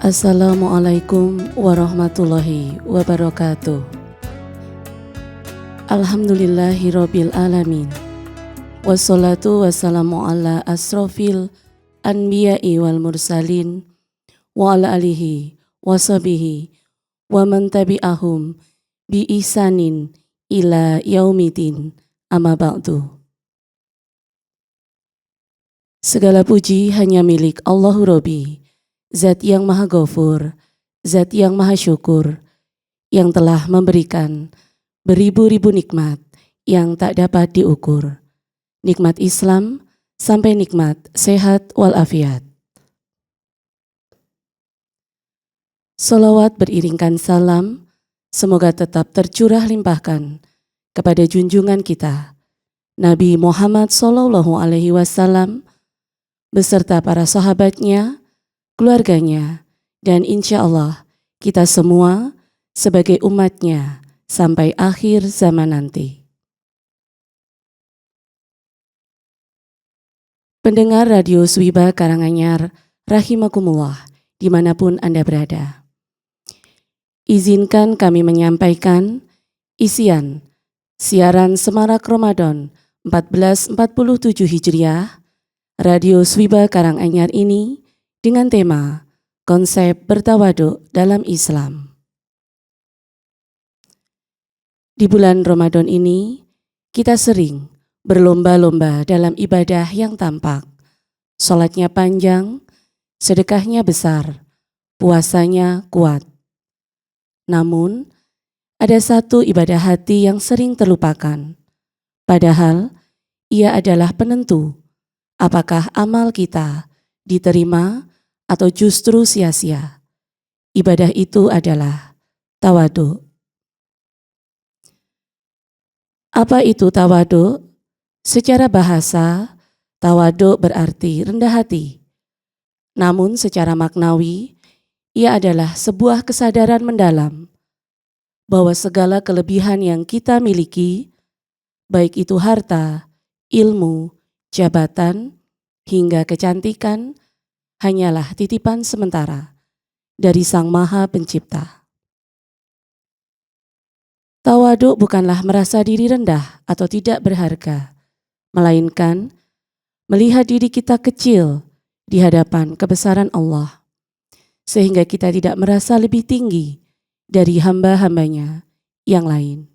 Assalamualaikum warahmatullahi wabarakatuh. Alhamdulillahirabbil alamin. Wassalatu wassalamu ala asrofil anbiya'i wal mursalin wa ala alihi washabihi wa man tabi'ahum bi ihsanin ila yaumidin, amma ba'du. Segala puji hanya milik Allahu Rabbi, Zat yang Maha Ghafur, Zat yang Maha Syukur, yang telah memberikan beribu-ribu nikmat yang tak dapat diukur. Nikmat Islam sampai nikmat sehat walafiat. Salawat beriringkan salam, semoga tetap tercurah limpahkan kepada junjungan kita, Nabi Muhammad SAW, beserta para sahabatnya, keluarganya, dan insya Allah kita semua sebagai umatnya sampai akhir zaman nanti. Pendengar Radio Swiba Karanganyar, rahimakumullah, dimanapun Anda berada. Izinkan kami menyampaikan isian siaran Semarak Ramadan 1447 Hijriah, Radio Swiba Karanganyar ini dengan tema konsep bertawaduk dalam Islam. Di bulan Ramadan ini, kita sering berlomba-lomba dalam ibadah yang tampak. Salatnya panjang, sedekahnya besar, puasanya kuat. Namun, ada satu ibadah hati yang sering terlupakan. Padahal, ia adalah penentu apakah amal kita diterima atau justru sia-sia. Ibadah itu adalah tawaduk. Apa itu tawaduk? Secara bahasa, tawaduk berarti rendah hati. Namun secara maknawi, ia adalah sebuah kesadaran mendalam bahwa segala kelebihan yang kita miliki, baik itu harta, ilmu, jabatan, hingga kecantikan, hanyalah titipan sementara dari Sang Maha Pencipta. Tawaduk bukanlah merasa diri rendah atau tidak berharga, melainkan melihat diri kita kecil di hadapan kebesaran Allah, sehingga kita tidak merasa lebih tinggi dari hamba-hambanya yang lain.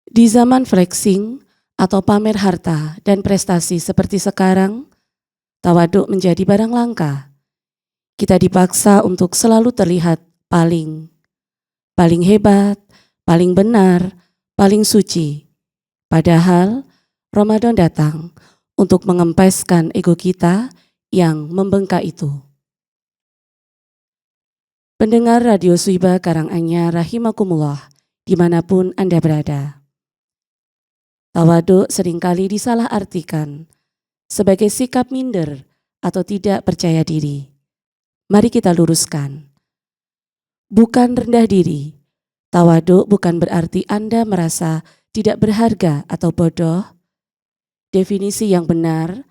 Di zaman flexing atau pamer harta dan prestasi seperti sekarang, tawaduk menjadi barang langka. Kita dipaksa untuk selalu terlihat paling hebat, paling benar, paling suci. Padahal Ramadan datang untuk mengempeskan ego kita yang membengkak itu. Pendengar Radio Swiba Karanganyar, rahimakumullah, dimanapun Anda berada. Tawaduk seringkali disalahartikan sebagai sikap minder atau tidak percaya diri. Mari kita luruskan. Bukan rendah diri. Tawaduk bukan berarti Anda merasa tidak berharga atau bodoh. Definisi yang benar,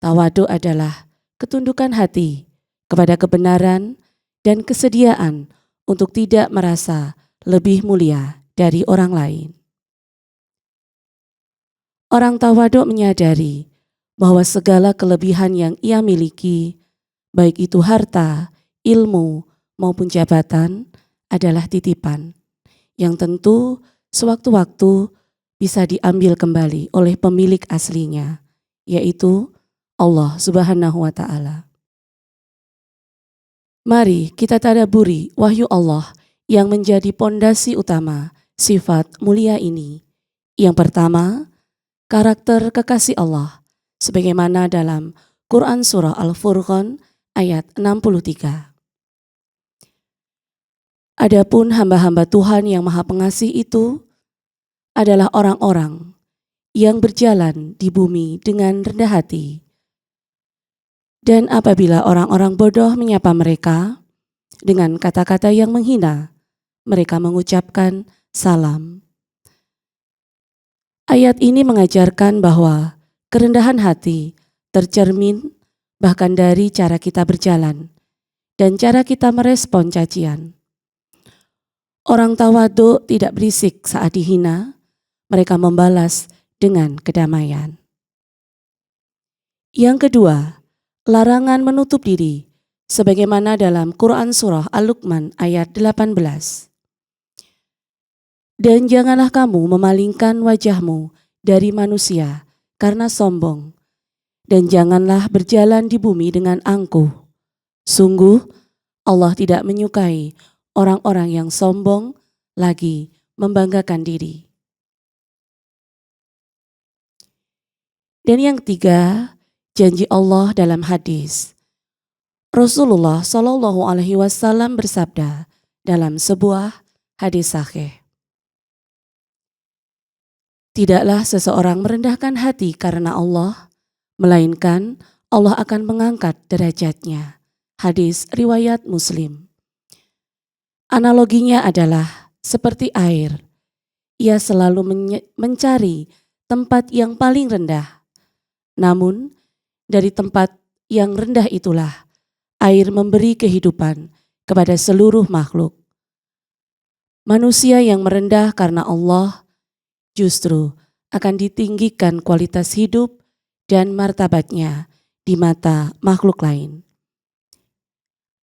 tawaduk adalah ketundukan hati kepada kebenaran dan kesediaan untuk tidak merasa lebih mulia dari orang lain. Orang tawaduk menyadari bahwa segala kelebihan yang ia miliki, baik itu harta, ilmu, maupun jabatan, adalah titipan yang tentu sewaktu-waktu bisa diambil kembali oleh pemilik aslinya, yaitu Allah Subhanahu wa Ta'ala. Mari kita tadabburi wahyu Allah yang menjadi pondasi utama sifat mulia ini. Yang pertama, karakter kekasih Allah, sebagaimana dalam Quran Surah Al-Furqan ayat 63. Adapun hamba-hamba Tuhan yang Maha Pengasih itu adalah orang-orang yang berjalan di bumi dengan rendah hati. Dan apabila orang-orang bodoh menyapa mereka dengan kata-kata yang menghina, mereka mengucapkan salam. Ayat ini mengajarkan bahwa kerendahan hati tercermin bahkan dari cara kita berjalan dan cara kita merespon cacian. Orang tawadhu tidak berisik saat dihina, mereka membalas dengan kedamaian. Yang kedua, larangan menutup diri, sebagaimana dalam Quran Surah Al-Luqman ayat 18. Dan janganlah kamu memalingkan wajahmu dari manusia karena sombong, dan janganlah berjalan di bumi dengan angkuh. Sungguh, Allah tidak menyukai orang-orang yang sombong lagi membanggakan diri. Dan yang ketiga, janji Allah dalam hadis. Rasulullah Shallallahu Alaihi Wasallam bersabda dalam sebuah hadis sahih. Tidaklah seseorang merendahkan hati karena Allah, melainkan Allah akan mengangkat derajatnya. Hadis riwayat Muslim. Analoginya adalah seperti air. Ia selalu mencari tempat yang paling rendah. Namun, dari tempat yang rendah itulah air memberi kehidupan kepada seluruh makhluk. Manusia yang merendah karena Allah justru akan ditinggikan kualitas hidup dan martabatnya di mata makhluk lain.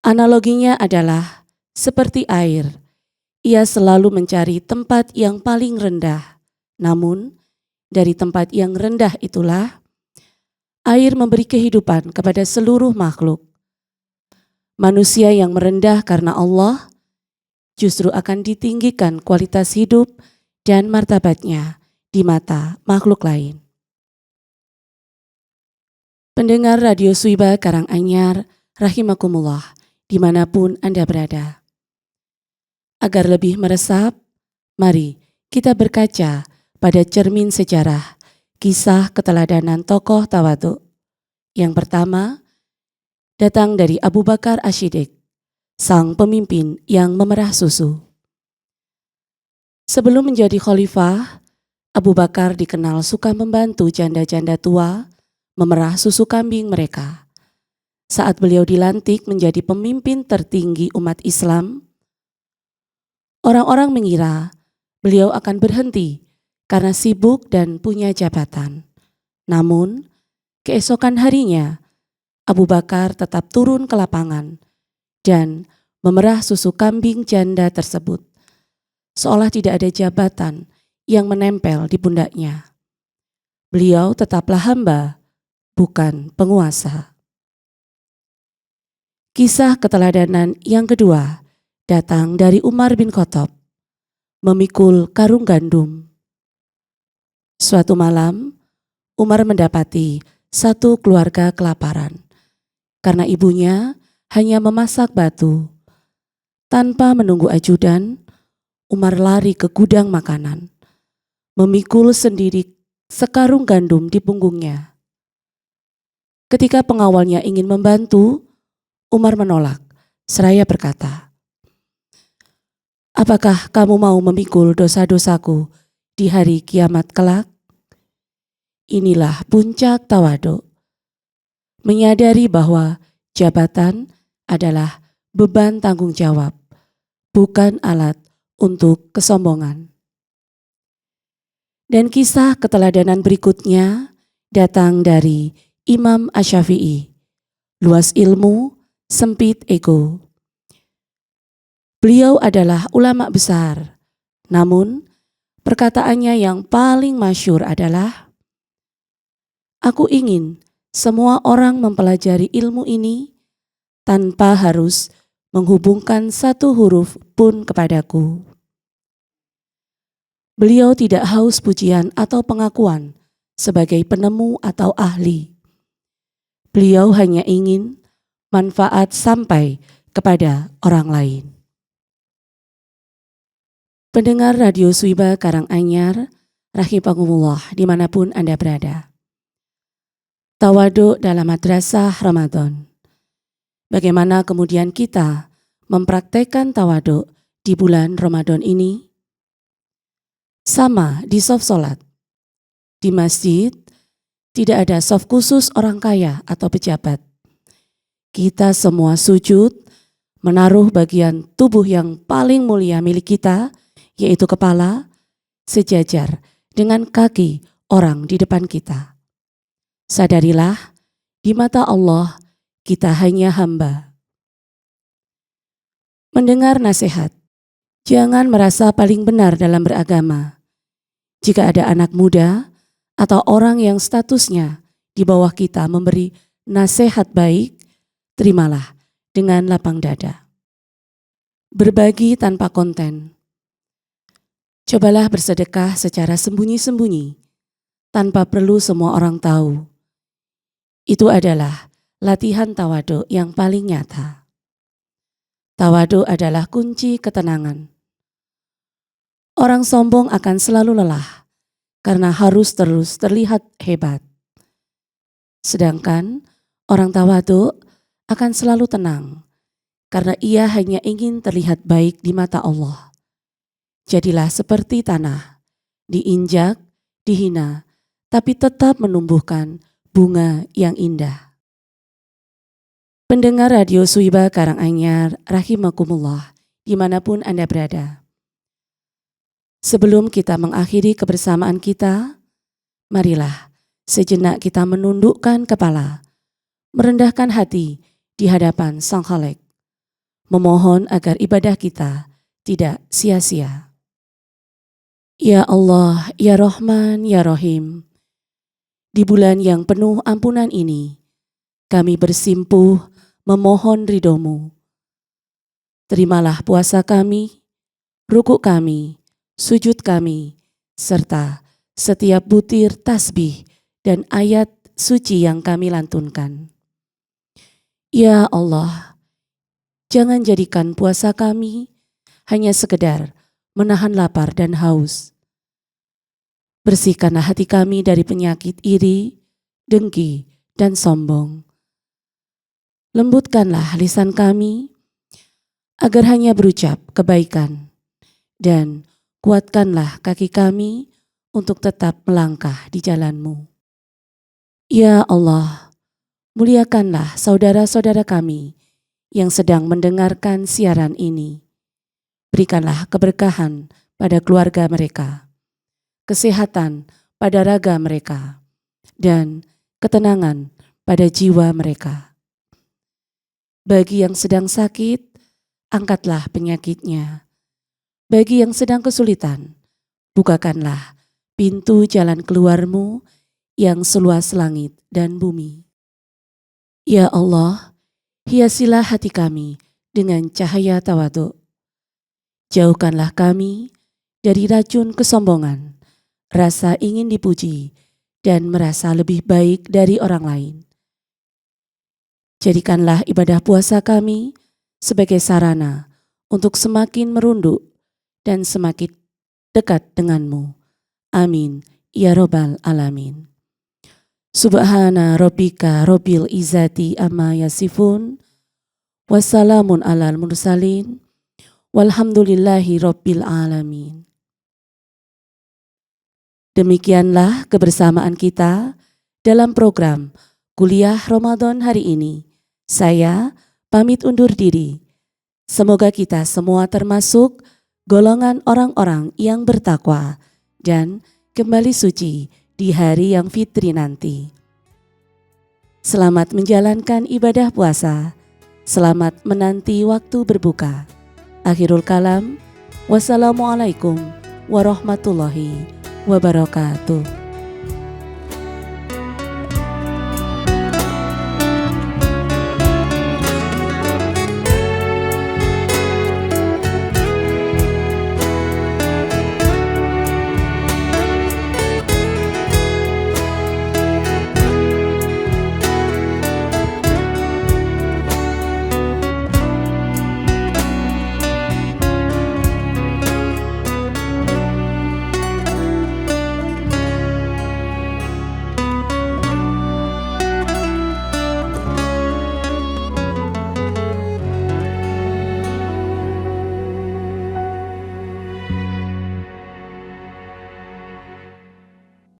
Analoginya adalah seperti air. Ia selalu mencari tempat yang paling rendah. Namun, dari tempat yang rendah itulah air memberi kehidupan kepada seluruh makhluk. Manusia yang merendah karena Allah justru akan ditinggikan kualitas hidup dan martabatnya di mata makhluk lain. Pendengar Radio Swiba Karanganyar, rahimakumullah, dimanapun Anda berada. Agar lebih meresap, mari kita berkaca pada cermin sejarah kisah keteladanan tokoh tawadhu. Yang pertama, datang dari Abu Bakar As-Siddiq, sang pemimpin yang memerah susu. Sebelum menjadi khalifah, Abu Bakar dikenal suka membantu janda-janda tua memerah susu kambing mereka. Saat beliau dilantik menjadi pemimpin tertinggi umat Islam, orang-orang mengira beliau akan berhenti karena sibuk dan punya jabatan. Namun, keesokan harinya, Abu Bakar tetap turun ke lapangan dan memerah susu kambing janda tersebut, seolah tidak ada jabatan yang menempel di pundaknya. Beliau tetaplah hamba, bukan penguasa. Kisah keteladanan yang kedua datang dari Umar bin Khattab, memikul karung gandum. Suatu malam, Umar mendapati satu keluarga kelaparan karena ibunya hanya memasak batu. Tanpa menunggu ajudan, Umar lari ke gudang makanan, memikul sendiri sekarung gandum di punggungnya. Ketika pengawalnya ingin membantu, Umar menolak, seraya berkata, "Apakah kamu mau memikul dosa-dosaku di hari kiamat kelak?" Inilah puncak tawadhu. Menyadari bahwa jabatan adalah beban tanggung jawab, bukan alat untuk kesombongan. Dan kisah keteladanan berikutnya datang dari Imam Asy-Syafi'i, luas ilmu, sempit ego. Beliau adalah ulama besar, namun perkataannya yang paling masyhur adalah, "Aku ingin semua orang mempelajari ilmu ini tanpa harus menghubungkan satu huruf pun kepadaku." Beliau tidak haus pujian atau pengakuan sebagai penemu atau ahli. Beliau hanya ingin manfaat sampai kepada orang lain. Pendengar Radio Swiba Karanganyar, rahimakumullah dimanapun Anda berada. Tawadhu dalam madrasah Ramadan. Bagaimana kemudian kita mempraktekkan tawadhu di bulan Ramadan ini? Sama di shaf sholat. Di masjid tidak ada shaf khusus orang kaya atau pejabat. Kita semua sujud, menaruh bagian tubuh yang paling mulia milik kita, yaitu kepala, sejajar dengan kaki orang di depan kita. Sadarilah, di mata Allah, kita hanya hamba. Mendengar nasihat, jangan merasa paling benar dalam beragama. Jika ada anak muda atau orang yang statusnya di bawah kita memberi nasihat baik, terimalah dengan lapang dada. Berbagi tanpa konten. Cobalah bersedekah secara sembunyi-sembunyi, tanpa perlu semua orang tahu. Itu adalah latihan tawadhu yang paling nyata. Tawadhu adalah kunci ketenangan. Orang sombong akan selalu lelah karena harus terus terlihat hebat. Sedangkan orang tawadhu akan selalu tenang karena ia hanya ingin terlihat baik di mata Allah. Jadilah seperti tanah, diinjak, dihina, tapi tetap menumbuhkan bunga yang indah. Pendengar Radio Swiba Karanganyar, rahimakumullah, dimanapun Anda berada. Sebelum kita mengakhiri kebersamaan kita, marilah sejenak kita menundukkan kepala, merendahkan hati di hadapan Sang Khalik, memohon agar ibadah kita tidak sia-sia. Ya Allah, Ya Rahman, Ya Rahim, di bulan yang penuh ampunan ini, kami bersimpuh memohon ridho-Mu. Terimalah puasa kami, rukuk kami, sujud kami, serta setiap butir tasbih dan ayat suci yang kami lantunkan. Ya Allah, jangan jadikan puasa kami hanya sekedar menahan lapar dan haus. Bersihkanlah hati kami dari penyakit iri, dengki, dan sombong. Lembutkanlah lisan kami agar hanya berucap kebaikan, dan kuatkanlah kaki kami untuk tetap melangkah di jalan-Mu. Ya Allah, muliakanlah saudara-saudara kami yang sedang mendengarkan siaran ini. Berikanlah keberkahan pada keluarga mereka, kesehatan pada raga mereka, dan ketenangan pada jiwa mereka. Bagi yang sedang sakit, angkatlah penyakitnya. Bagi yang sedang kesulitan, bukakanlah pintu jalan keluar-Mu yang seluas langit dan bumi. Ya Allah, hiasilah hati kami dengan cahaya tawadhu. Jauhkanlah kami dari racun kesombongan, rasa ingin dipuji, dan merasa lebih baik dari orang lain. Jadikanlah ibadah puasa kami sebagai sarana untuk semakin merunduk dan semakin dekat dengan-Mu. Amin, ya Rabbal Alamin. Subhana rabbika rabbil izzati amma yasifun, wassalamun alal mursalin, walhamdulillahi rabbil alamin. Demikianlah kebersamaan kita dalam program Kuliah Ramadan hari ini. Saya pamit undur diri. Semoga kita semua termasuk golongan orang-orang yang bertakwa dan kembali suci di hari yang fitri nanti. Selamat menjalankan ibadah puasa. Selamat menanti waktu berbuka. Akhirul kalam. Wassalamualaikum warahmatullahi wabarakatuh.